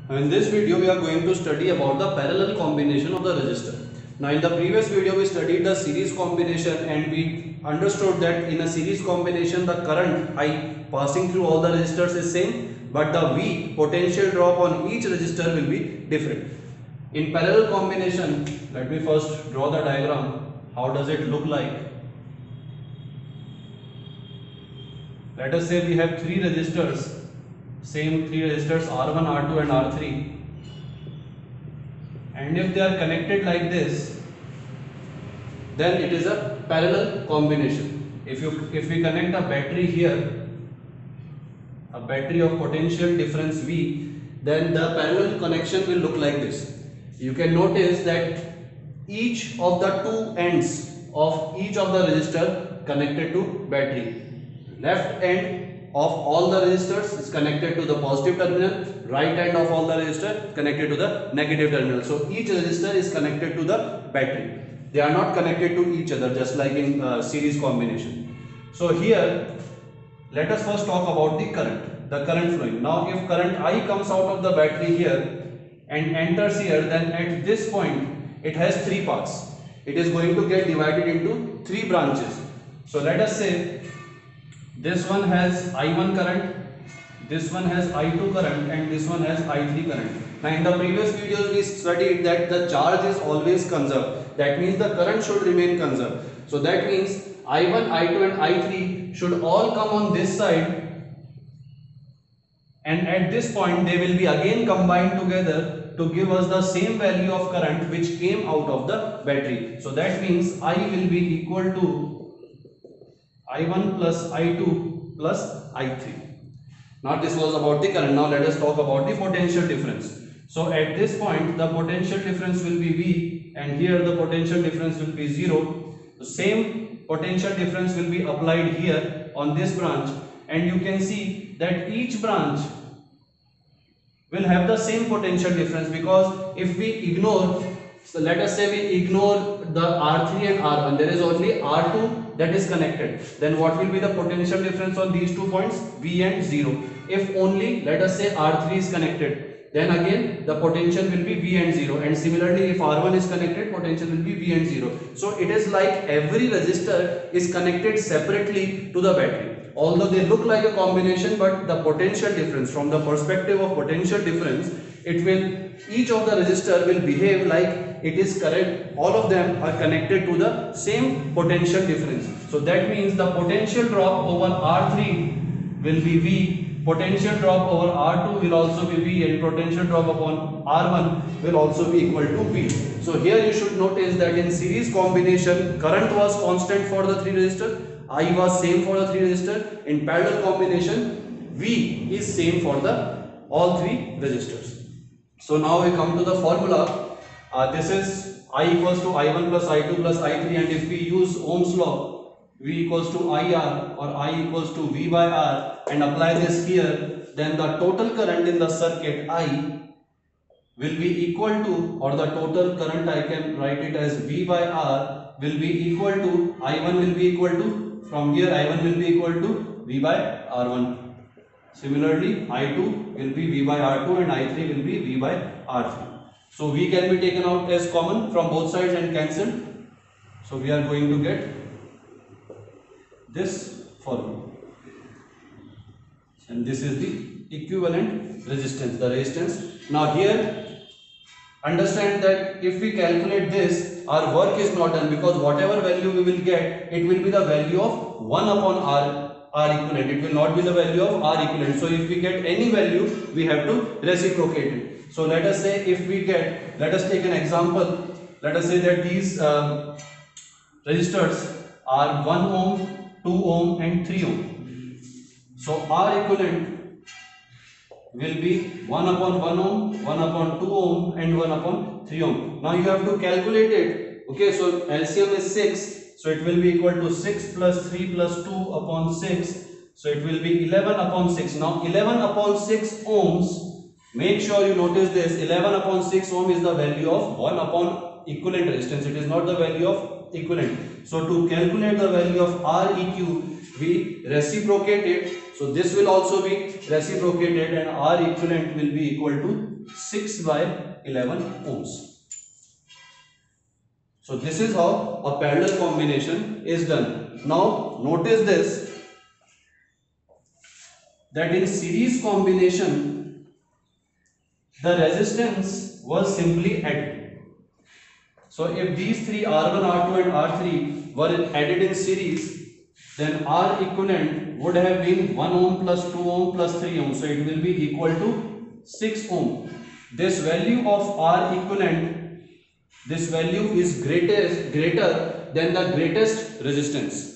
In this video, we are going to study about the parallel combination of the resistor. Now, in the previous video, we studied the series combination and we understood that in a series combination, the current I passing through all the resistors is same, but the V potential drop on each resistor will be different. In parallel combination, let me first draw the diagram. How does it look like? Let us say we have three resistors. Same three resistors R1, R2 and R3, and if they are connected like this, then it is a parallel combination. If we connect a battery here, a battery of potential difference V, then the parallel connection will look like this. You can notice that each of the two ends of each of the resistor connected to battery. Left end of all the resistors is connected to the positive terminal, right end of all the resistor connected to the negative terminal. So each resistor is connected to the battery. They are not connected to each other, just like in series combination. So here, let us first talk about the current flowing. Now if current I comes out of the battery here and enters here, then at this point it has three parts. It is going to get divided into three branches. So let us say this one has I1 current, this one has I2 current and this one has I3 current. Now in the previous videos we studied that the charge is always conserved. That means the current should remain conserved. So that means I1, I2 and I3 should all come on this side, and at this point they will be again combined together to give us the same value of current which came out of the battery. So that means I will be equal to I1 plus I2 plus I3. Now this was about the current. Now let us talk about the potential difference. So at this point the potential difference will be V, and here the potential difference will be 0. The same potential difference will be applied here on this branch, and you can see that each branch will have the same potential difference, because if we ignore, so let us say we ignore the R3 and R1, there is only R2 that is connected, then what will be the potential difference on these 2 points? V and 0. If only, let us say R3 is connected, then again the potential will be V and 0, and similarly if R1 is connected, potential will be V and 0. So it is like every resistor is connected separately to the battery. Although they look like a combination, but the potential difference, from the perspective of potential difference, each of the resistor will behave like it is correct. All of them are connected to the same potential difference. So that means the potential drop over R3 will be V, potential drop over R2 will also be V, and potential drop upon R1 will also be equal to V. So here you should notice that in series combination, current was constant for the three resistors, I was same for the three resistors. In parallel combination, V is same for all three resistors. So now we come to the formula. This is I equals to I1 plus I2 plus I3, and if we use Ohm's law, V equals to IR or I equals to V by R, and apply this here, then the total current in the circuit I will be equal to, or the total current I can write it as V by R will be equal to, I1 will be equal to, from here I1 will be equal to V by R1. Similarly, I2 will be V by R2 and I3 will be V by R3. So V can be taken out as common from both sides and cancelled. So we are going to get this formula. And this is the equivalent resistance, the resistance. Now here, understand that if we calculate this, our work is not done, because whatever value we will get, it will be the value of 1 upon R equivalent. It will not be the value of R equivalent. So if we get any value, we have to reciprocate it. So let us say if we get, let us take an example. Let us say that these resistors are 1 ohm, 2 ohm and 3 ohm. So R equivalent will be 1 upon 1 ohm, 1 upon 2 ohm and 1 upon 3 ohm. Now you have to calculate it. Okay, so LCM is 6. So it will be equal to 6 plus 3 plus 2 upon 6. So it will be 11 upon 6. Now 11 upon 6 ohms, make sure you notice this, 11 upon 6 ohm is the value of 1 upon equivalent resistance. It is not the value of equivalent. So to calculate the value of Req, we reciprocate it. So this will also be reciprocated and R equivalent will be equal to 6 by 11 ohms. So this is how a parallel combination is done. Now notice this, that in series combination the resistance was simply added. So if these three R1, R2 and R3 were added in series, then R equivalent would have been 1 ohm plus 2 ohm plus 3 ohm. So it will be equal to 6 ohm. This value of R equivalent, this value is greater than the greatest resistance.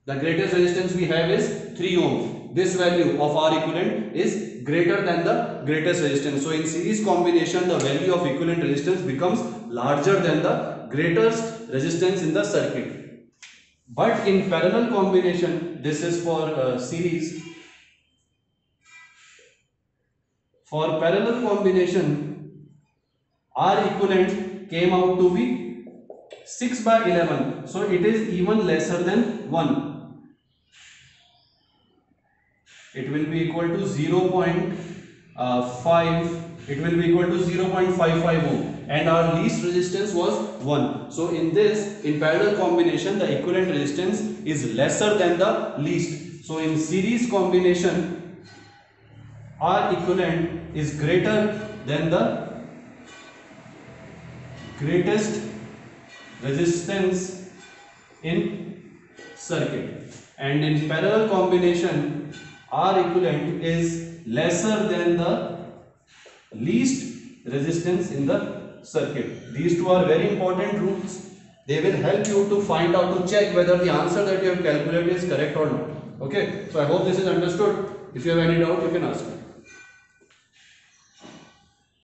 The greatest resistance we have is 3 ohm. This value of R equivalent is greater than the greatest resistance. So in series combination, the value of equivalent resistance becomes larger than the greatest resistance in the circuit. But in parallel combination, this is for series. For parallel combination, R equivalent came out to be 6 by 11. So it is even lesser than 1. It will be equal to 0.5. It will be equal to 0.55 ohm. And our least resistance was 1. So in parallel combination, the equivalent resistance is lesser than the least. So in series combination, R equivalent is greater than the greatest resistance in circuit. And in parallel combination, R equivalent is lesser than the least resistance in the circuit. These two are very important rules. They will help you to find out, to check whether the answer that you have calculated is correct or not. Okay, so I hope this is understood. If you have any doubt, you can ask me.